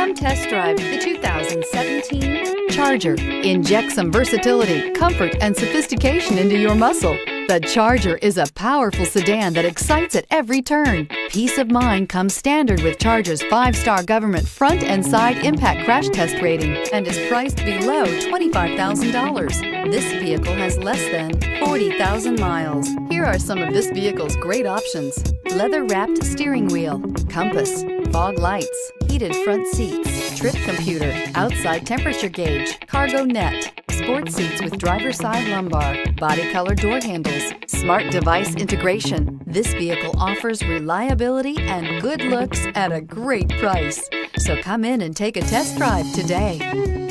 Come test drive the 2017 Charger. Inject some versatility, comfort, and sophistication into your muscle. The Charger is a powerful sedan that excites at every turn. Peace of mind comes standard with Charger's 5-star government front and side impact crash test rating and is priced below $25,000. This vehicle has less than 40,000 miles. Here are some of this vehicle's great options: leather-wrapped steering wheel, compass, fog lights, heated front seats, trip computer, outside temperature gauge, cargo net, sports seats with driver's side lumbar, body color door handles, smart device integration. This vehicle offers reliability and good looks at a great price. So come in and take a test drive today.